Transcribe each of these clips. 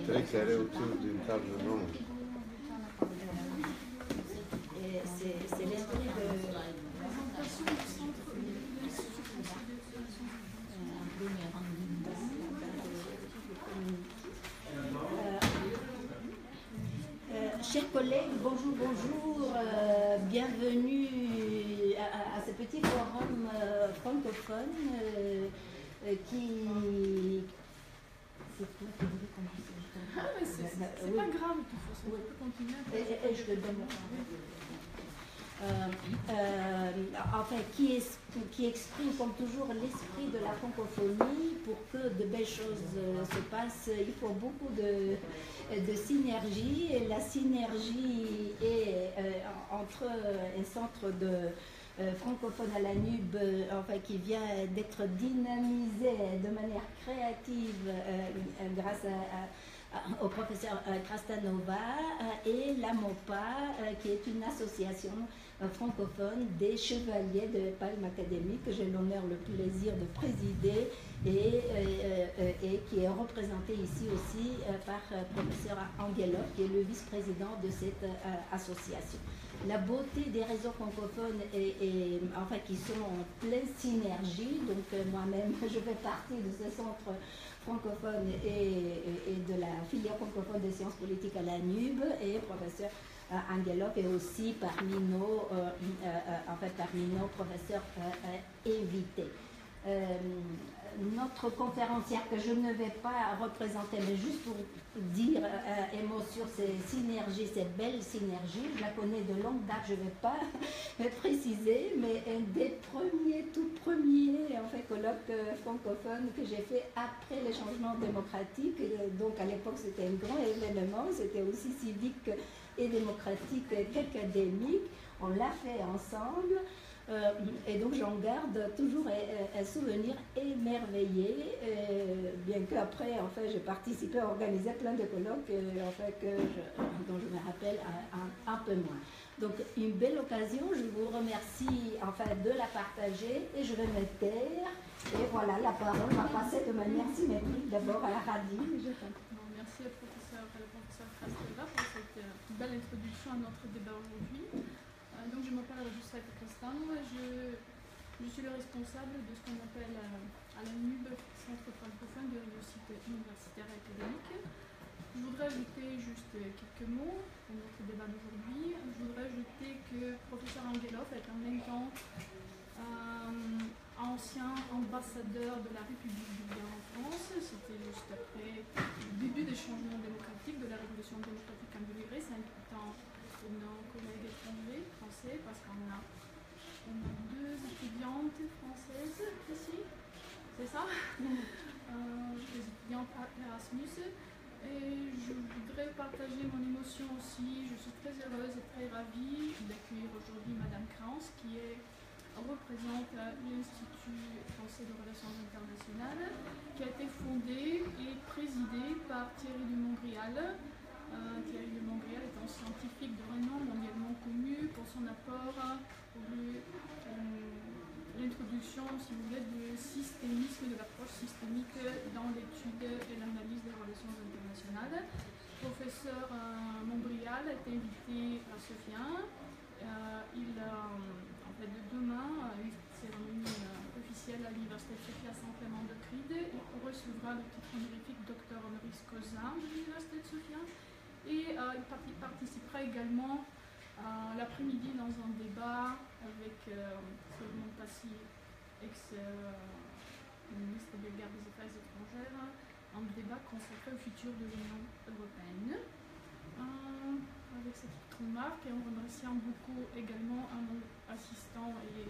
préféré qu'elle est autour d'une table ronde. C'est l'esprit de... Chers collègues, bonjour, bonjour, bienvenue à ce petit forum francophone qui... C'est toi qui devais commencer. Ah, mais c'est pas grave, de toute façon, on peut continuer. Et je te donne enfin, qui exprime comme toujours l'esprit de la francophonie. Pour que de belles choses se passent, il faut beaucoup de synergie, et la synergie est entre un centre de francophone à la Nube, enfin, qui vient d'être dynamisé de manière créative grâce au professeur Krastanova, et la MOPA, qui est une association francophone des chevaliers de Palme académique, que j'ai l'honneur, le plaisir de présider, et qui est représenté ici aussi par professeur Angelov, qui est le vice-président de cette association. La beauté des réseaux francophones enfin, qui sont en pleine synergie. Donc moi-même, je fais partie de ce centre francophone et de la filière francophone des sciences politiques à la Nube, et professeur Angelov est aussi parmi nos professeurs invités. Notre conférencière, que je ne vais pas représenter, mais juste pour dire un mot sur ces synergies, ces belles synergies, je la connais de longue date, je ne vais pas préciser, mais un des tout premiers en fait, colloques francophones que j'ai fait après les changements démocratiques. Donc à l'époque c'était un grand événement, c'était aussi civique et démocratique qu'académique. On l'a fait ensemble. Et donc j'en garde toujours un souvenir émerveillé, bien qu'après, en fait, j'ai participé à organiser plein de colloques en fait, dont je me rappelle un peu moins. Donc une belle occasion, je vous remercie en fait, de la partager, et je vais me taire. Et voilà, la parole va passer de manière symétrique d'abord à la Radine. Merci au professeur Krastanova pour cette belle introduction à notre débat aujourd'hui. Donc je m'appelle Jussac Krastanova, je suis le responsable de ce qu'on appelle à la NUB, Centre francophone de réussite universitaire et académique. Je voudrais ajouter juste quelques mots pour notre débat d'aujourd'hui. Je voudrais ajouter que le professeur Angelov est en même temps ancien ambassadeur de la République bulgare en France. C'était juste après le début des changements démocratiques, de la révolution démocratique en Bulgarie. C'est important pour nos collègues étrangers français, parce qu'on a deux étudiantes françaises ici, c'est ça, des étudiantes Erasmus. Et je voudrais partager mon émotion aussi. Je suis très heureuse et très ravie d'accueillir aujourd'hui Madame Krans, qui représente l'Institut français de relations internationales, qui a été fondé et présidé par Thierry de Montbrial. Thierry de Montbrial est un scientifique de renom mondialement connu pour son apport pour l'introduction, si vous voulez, du systémisme, de l'approche systémique dans l'étude et l'analyse des relations internationales. Professeur Montbrial a été invité à Sofia. En fait, de demain, une cérémonie officielle à l'Université de Sofia Saint-Clément de Cride, il recevra le titre honorifique docteur honoris causa de l'Université de Sofia. Et il participera également l'après-midi dans un débat avec Solomon Passy, ex-ministre bulgare des Affaires étrangères, un débat consacré au futur de l'Union européenne. Avec cette remarque, et en remerciant beaucoup également mon assistant et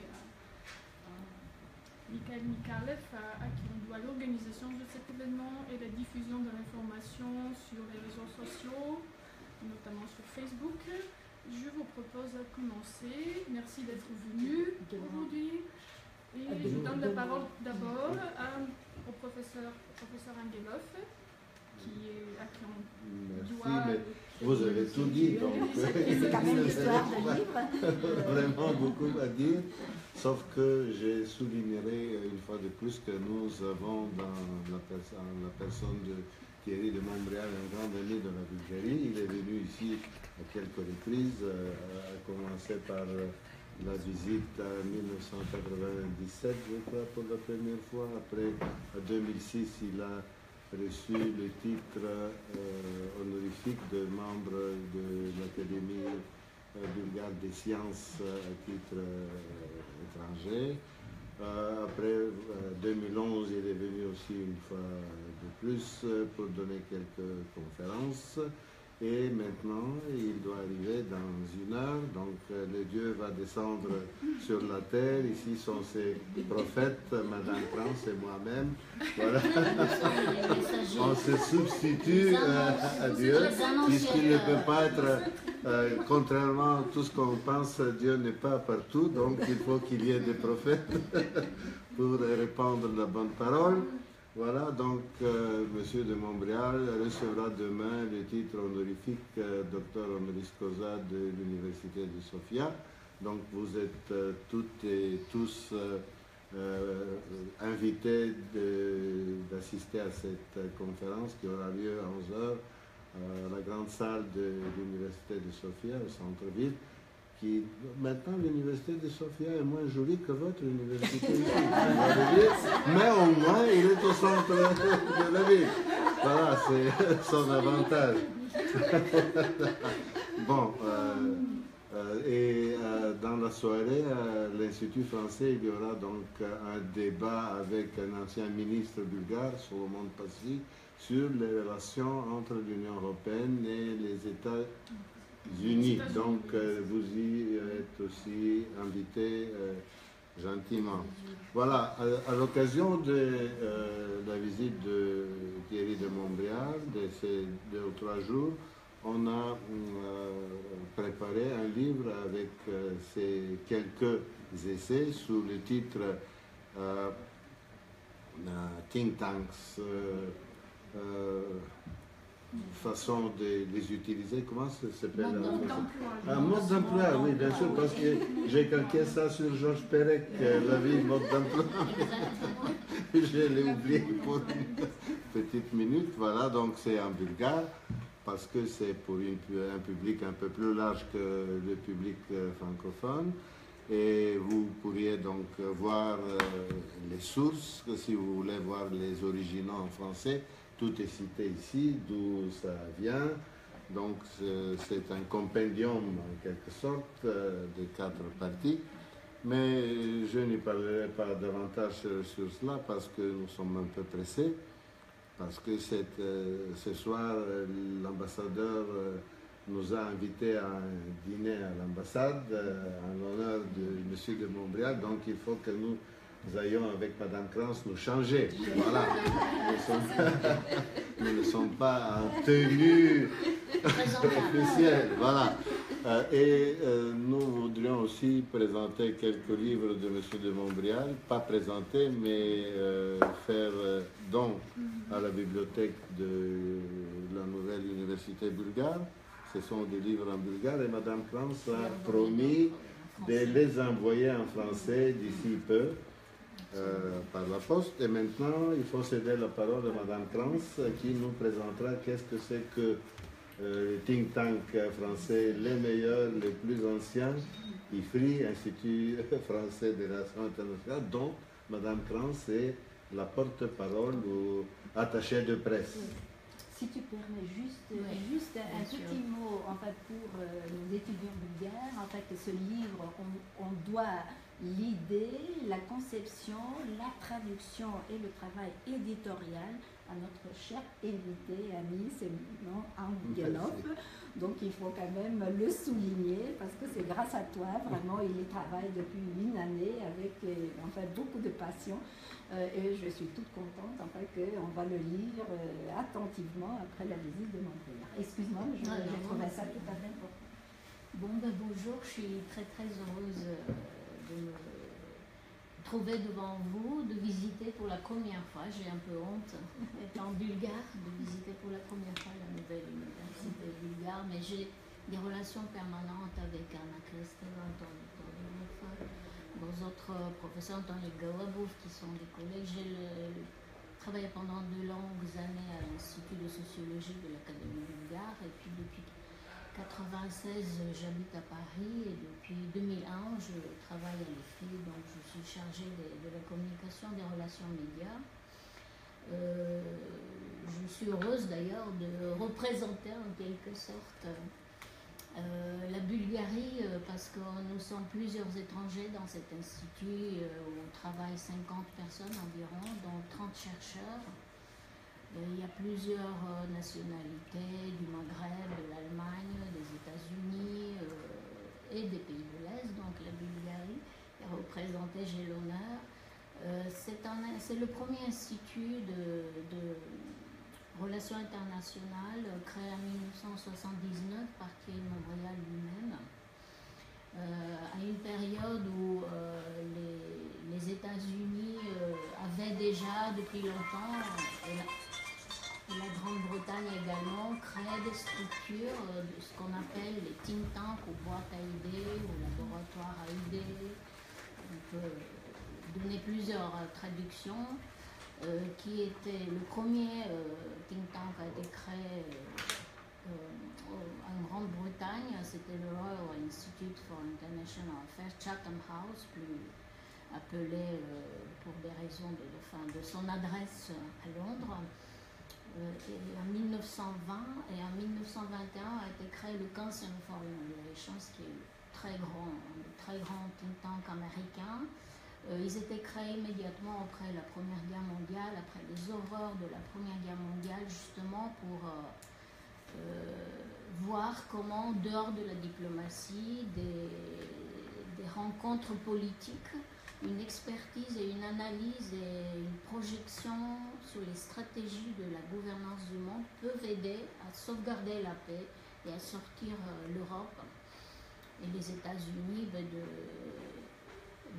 Mikhail Mikalev, à qui on doit l'organisation de cet événement et la diffusion de l'information sur les réseaux sociaux, notamment sur Facebook. Je vous propose de commencer. Merci d'être venu aujourd'hui. Et je donne la parole d'abord au professeur Angelov, à qui on doit... Merci, mais vous avez tout dit, donc c'est quand même l'histoire d'un livre. Vraiment beaucoup à dire, sauf que je soulignerai une fois de plus que nous avons dans la personne de Thierry de Montbrial, un grand ami de la Bulgarie. Il est venu ici à quelques reprises, à commencer par la visite en 1997, je crois, pour la première fois. Après, en 2006, il a reçu le titre honorifique de membre de l'Académie bulgare des sciences à titre étranger. Après 2011, il est venu aussi une fois de plus pour donner quelques conférences. Et maintenant, il doit arriver dans 1 heure. Donc, le Dieu va descendre sur la terre. Ici sont ses prophètes, Madame Krantz et moi-même. Voilà. On se substitue à Dieu, puisqu'il ne peut pas être, contrairement à tout ce qu'on pense, Dieu n'est pas partout. Donc, il faut qu'il y ait des prophètes pour répandre la bonne parole. Voilà, donc Monsieur de Montbrial recevra demain le titre honorifique Docteur honoris causa de l'Université de Sofia. Donc vous êtes toutes et tous invités d'assister à cette conférence qui aura lieu à 11 h à la grande salle de l'Université de Sofia au centre-ville. Qui, maintenant, l'université de Sofia est moins jolie que votre université ici, mais au moins, il est au centre de la ville. Voilà, c'est son avantage. Bon, et dans la soirée, à l'Institut français, il y aura donc un débat avec un ancien ministre bulgare, Solomon Passi, sur les relations entre l'Union européenne et les États-Unis. Donc, vous y êtes aussi invité gentiment. Voilà, à l'occasion de la visite de Thierry de Montbrial, de ces 2 ou 3 jours, on a préparé un livre avec ces quelques essais sous le titre Think Tanks. Façon de les utiliser, comment ça s'appelle? Mode d'emploi, oui, bien sûr, parce que j'ai calqué ça sur Georges Perec, la vie mode d'emploi. Je l'ai oublié pour une petite minute, voilà, donc c'est en bulgare, parce que c'est pour un public un peu plus large que le public francophone. Et vous pourriez donc voir les sources, si vous voulez voir les originaux en français. Tout est cité ici, d'où ça vient. Donc, c'est un compendium, en quelque sorte, de 4 parties. Mais je n'y parlerai pas davantage sur cela parce que nous sommes un peu pressés. Parce que ce soir, l'ambassadeur nous a invités à un dîner à l'ambassade en l'honneur de M. de Montbrial. Donc, il faut que nous ayons avec Madame Krantz nous changer. Voilà. Nous ne sommes pas en tenue officielle. Voilà. Et nous voudrions aussi présenter quelques livres de M. de Montbrial, pas présenter, mais faire don à la bibliothèque de la nouvelle université bulgare. Ce sont des livres en bulgare et Madame Krantz a promis de les envoyer en français d'ici peu. Par la poste. Et maintenant, il faut céder la parole à Madame Krantz qui nous présentera qu'est-ce que c'est que les think tanks français, les meilleurs, les plus anciens, IFRI, Institut français des relations internationales, dont Madame Krantz est la porte-parole ou attachée de presse. Si tu permets juste un petit mot en fait, pour nos étudiants bulgares. En fait, ce livre, on doit l'idée, la conception, la traduction et le travail éditorial à notre cher invité, ami, c'est Angelov. Donc il faut quand même le souligner parce que c'est grâce à toi, vraiment, il y travaille depuis 1 année avec en fait, beaucoup de passion. Et je suis toute contente en fait, qu'on va le lire attentivement après la visite de Montréal. Excuse-moi, mais j'ai trouvé ça tout à fait important. Bon, bonjour, je suis très heureuse de me trouver devant vous, de visiter pour la première fois. J'ai un peu honte, étant bulgare, de visiter pour la première fois la nouvelle université bulgare, mais j'ai des relations permanentes avec Anna Kristeva, Anthony Todorov, vos autres professeurs, Anthony Galabov, qui sont des collègues. J'ai travaillé pendant de longues années à l'Institut de sociologie de l'Académie bulgare et puis depuis 1996 j'habite à Paris et depuis 2001 je travaille à l'EFRI, donc je suis chargée de la communication des relations médias. Je suis heureuse d'ailleurs de représenter en quelque sorte la Bulgarie parce que nous sommes plusieurs étrangers dans cet institut où travaillent 50 personnes environ, dont 30 chercheurs. Il y a plusieurs nationalités du Maghreb, de l'Allemagne, des États-Unis et des pays de l'Est, donc la Bulgarie est représentée, j'ai l'honneur. C'est le premier institut de relations internationales créé en 1979 par Thierry Montbrial lui-même, à une période où les États-Unis avaient déjà depuis longtemps, et la Grande-Bretagne également, créé des structures de ce qu'on appelle les think tanks ou boîtes à idées ou laboratoires à idées. On peut donner plusieurs traductions. Qui était le premier think tank a été créé en Grande-Bretagne, c'était le Royal Institute for International Affairs, Chatham House, plus appelé pour des raisons de son adresse à Londres. Et en 1920 et en 1921 a été créé le Council on Foreign Relations, qui est un très grand think tank américain. Ils étaient créés immédiatement après la Première Guerre mondiale, après les horreurs de la Première Guerre mondiale, justement pour voir comment, dehors de la diplomatie, des rencontres politiques, une expertise et une analyse et une projection sur les stratégies de la gouvernance du monde peuvent aider à sauvegarder la paix et à sortir l'Europe et les États-Unis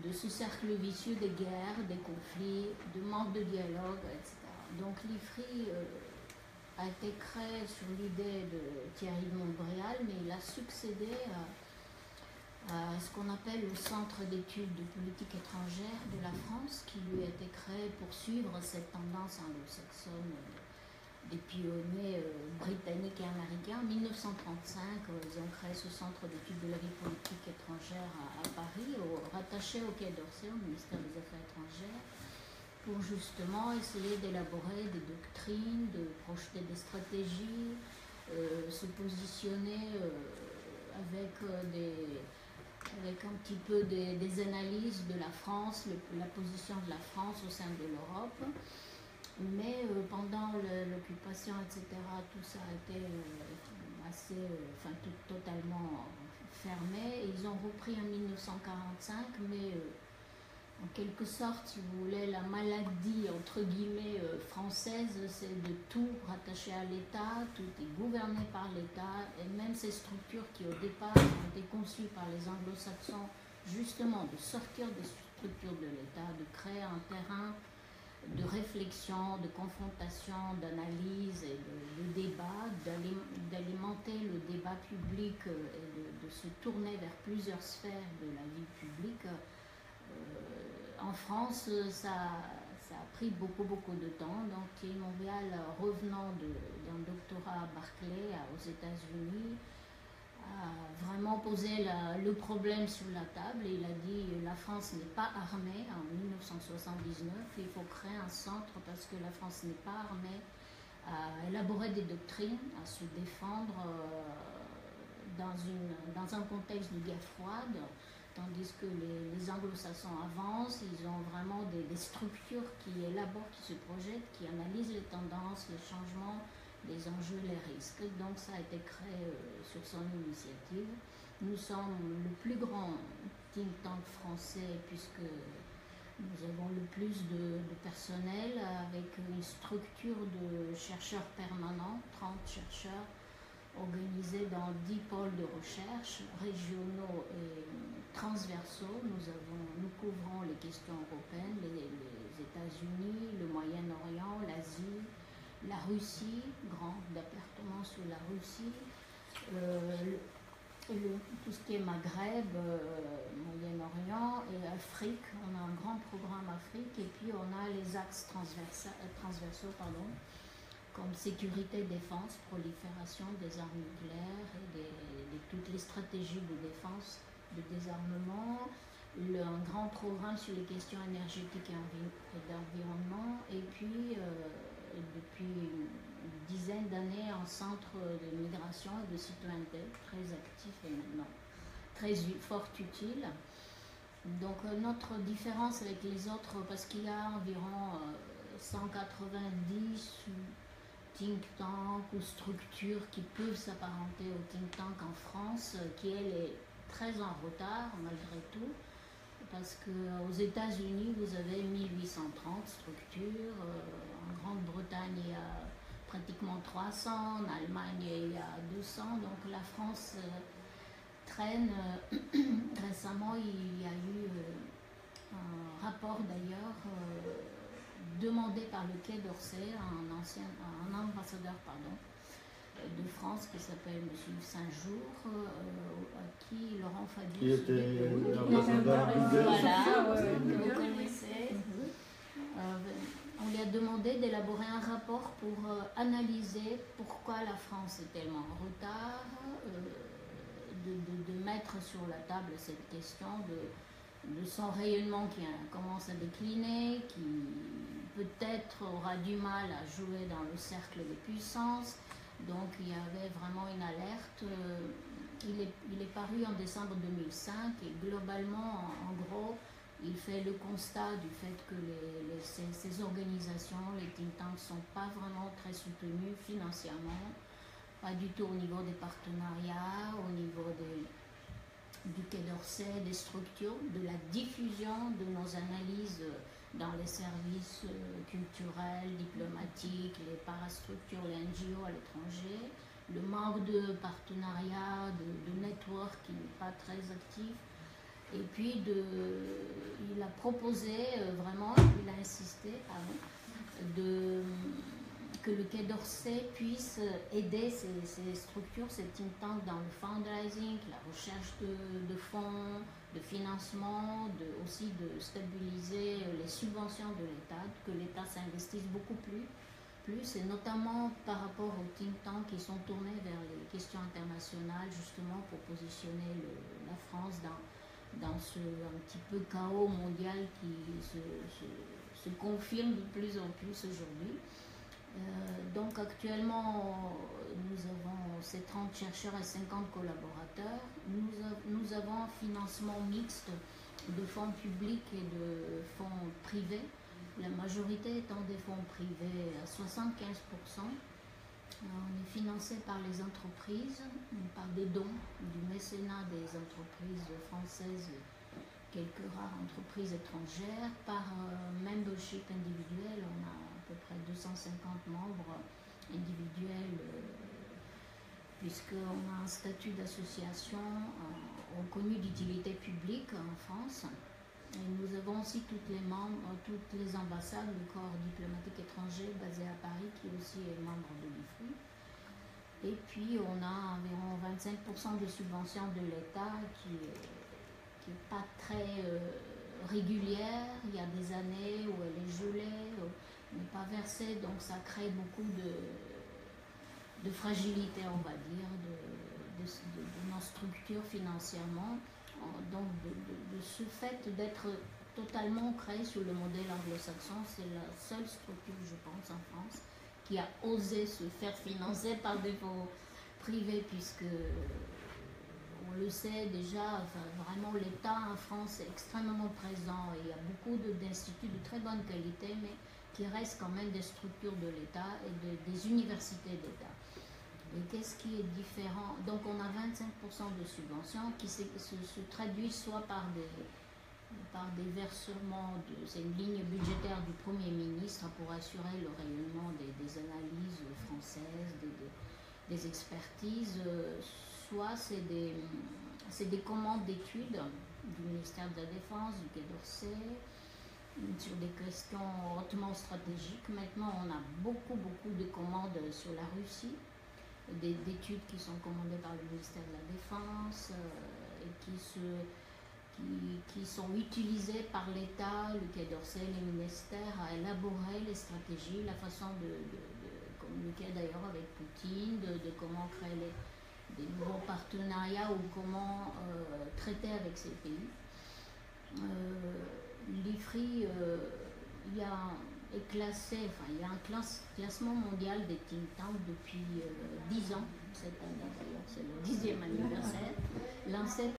de ce cercle vicieux des guerres, des conflits, de manque de dialogue, etc. Donc l'IFRI a été créé sur l'idée de Thierry Montbrial, mais il a succédé à ce qu'on appelle le Centre d'études de politique étrangère de la France, qui lui a été créé pour suivre cette tendance anglo-saxonne des pionniers britanniques et américains. En 1935, ils ont créé ce centre d'études de la vie politique étrangère à Paris, rattaché au Quai d'Orsay, au ministère des Affaires étrangères, pour justement essayer d'élaborer des doctrines, de projeter des stratégies, se positionner avec un petit peu des analyses de la France, la position de la France au sein de l'Europe. Mais pendant l'occupation, etc., tout ça a été totalement fermé. Ils ont repris en 1945, mais en quelque sorte, si vous voulez, la maladie, entre guillemets, française, c'est de tout rattacher à l'État, tout est gouverné par l'État, et même ces structures qui, au départ, ont été conçues par les anglo-saxons, justement, de sortir des structures de l'État, de créer un terrain de réflexion, de confrontation, d'analyse et de débat, d'alimenter le débat public et de se tourner vers plusieurs sphères de la vie publique. En France, ça a pris beaucoup de temps. Donc Thierry Montbrial, revenant d'un doctorat à Berkeley aux États-Unis, a vraiment posé le problème sur la table et il a dit la France n'est pas armée en 1979, il faut créer un centre parce que la France n'est pas armée à élaborer des doctrines, à se défendre dans un contexte de guerre froide, tandis que les anglo-saxons avancent, ils ont vraiment des structures qui élaborent, qui se projettent, qui analysent les tendances, les changements, les enjeux, les risques. Donc ça a été créé sur son initiative. Nous sommes le plus grand think tank français puisque nous avons le plus de personnel avec une structure de chercheurs permanents, 30 chercheurs organisés dans 10 pôles de recherche régionaux et transversaux. Nous couvrons les questions européennes, les États-Unis, le Moyen-Orient, l'Asie, la Russie, grand département sur la Russie, tout ce qui est Maghreb, Moyen-Orient et Afrique. On a un grand programme Afrique et puis on a les axes transversaux, comme sécurité, défense, prolifération des armes nucléaires et toutes les stratégies de défense, de désarmement. Un grand programme sur les questions énergétiques et d'environnement. Et puis, depuis une dizaine d'années, un centre de migration et de citoyenneté très actif et maintenant très fort utile. Donc notre différence avec les autres, parce qu'il y a environ 190 think tanks ou structures qui peuvent s'apparenter au think tank en France, qui elle est très en retard malgré tout, parce qu'aux États-Unis vous avez 1830 structures, en Grande-Bretagne il y a pratiquement 300, en Allemagne il y a 200, donc la France traîne. Récemment il y a eu un rapport d'ailleurs demandé par le Quai d'Orsay, un ambassadeur de France qui s'appelle M. Saint-Jour, à qui Laurent Fabius, qui était l'ambassadeur que vous connaissez. On lui a demandé d'élaborer un rapport pour analyser pourquoi la France est tellement en retard, de mettre sur la table cette question de son rayonnement qui commence à décliner, qui peut-être aura du mal à jouer dans le cercle des puissances. Donc il y avait vraiment une alerte. Il est paru en décembre 2005 et globalement, en gros, il fait le constat du fait que ces organisations, les think tanks, ne sont pas vraiment très soutenues financièrement, pas du tout au niveau des partenariats, au niveau du Quai d'Orsay, des structures, de la diffusion de nos analyses dans les services culturels, diplomatiques, les parastructures, les NGO à l'étranger, le manque de partenariat, de network qui n'est pas très actif. Et puis, il a proposé vraiment, il a insisté, que le Quai d'Orsay puisse aider ces structures, ces think tanks dans le fundraising, la recherche de fonds, de financement, aussi de stabiliser les subventions de l'État, que l'État s'investisse beaucoup plus, et notamment par rapport aux think tanks qui sont tournés vers les questions internationales, justement pour positionner la France dans ce un petit peu chaos mondial qui se confirme de plus en plus aujourd'hui. Donc actuellement, nous avons ces 30 chercheurs et 50 collaborateurs. Nous avons un financement mixte de fonds publics et de fonds privés. La majorité étant des fonds privés à 75%. On est financé par les entreprises, par des dons, du mécénat des entreprises françaises, quelques rares entreprises étrangères, par membership individuel. On a à peu près 250 membres individuels, puisqu'on a un statut d'association reconnue d'utilité publique en France. Et nous avons aussi toutes les ambassades, le corps diplomatique étranger basé à Paris, qui aussi est membre de l'IFRI. Et puis on a environ 25% de subventions de l'État qui n'est pas très régulière. Il y a des années où elle est gelée, n'est pas versée, donc ça crée beaucoup de fragilité, on va dire, de nos structures financièrement. Donc de ce fait d'être totalement créé sur le modèle anglo-saxon, c'est la seule structure, je pense, en France, qui a osé se faire financer par des fonds privés, puisque on le sait déjà, vraiment l'État en France est extrêmement présent et il y a beaucoup d'instituts de très bonne qualité, mais qui restent quand même des structures de l'État et des universités d'État. Et qu'est-ce qui est différent? Donc on a 25% de subventions qui se traduisent soit par des versements, c'est une ligne budgétaire du Premier ministre pour assurer le rayonnement des analyses françaises, des expertises, soit c'est des commandes d'études du ministère de la Défense, du Quai d'Orsay, sur des questions hautement stratégiques. Maintenant on a beaucoup de commandes sur la Russie. d'études qui sont commandées par le ministère de la Défense et qui sont utilisées par l'État, le Quai d'Orsay, les ministères à élaborer les stratégies, la façon de communiquer d'ailleurs avec Poutine, de comment créer des nouveaux partenariats ou comment traiter avec ces pays. L'IFRI est classé, il y a un classement mondial des think tanks depuis 10 ans, cette année d'ailleurs, c'est le 10e anniversaire, lancé